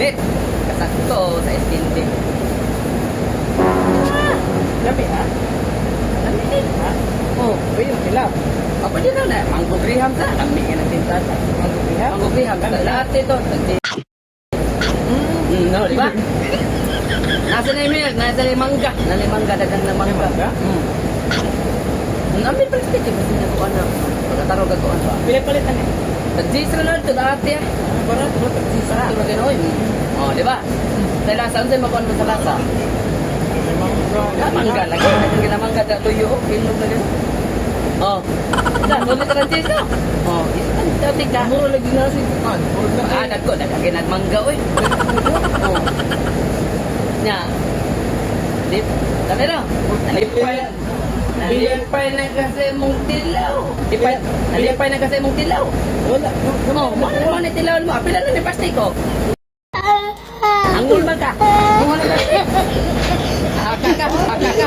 init. Kasakto sa estindi. Labi ha? Lamig ha? Oh, Uy, yung kilap. apa din na? Manggogriham sa. Lamig na tintata. Manggugrihan? Manggogriham sa lahat ito. No, di ba? Nasa na yung milk, nasa na yung mangga. Nasa na yung mangga, dagang na mangga. Mangga? Namin plastic, yung kasi nakuha na. Pagkatarog ako ba? Pilit-palitan eh. Nag-jis na lang ito dati ah. Barat, barat, Ito na gano'n. Oh, di ba? Sa lasa, ano sa'yo makuha mo sa lasa? Mangga lagi. Naging ginamangga na tuyo. Pinog na gano'n. Oh. Ito, sulit na lang jis no? Oh, isang dati ka. Muro lagi na si Kuan. Ah, nagko, nagkagin nagmangga, oy. Oh. Nya. Dip. Dali na. Nalipay na kasi mong tilaw. Nalipay na kasi mong tilaw. Wala. Oh, mana naman ni tilaw mo? Apila na ni plastiko. Angul ba ka? Mga na plastik. Kaka.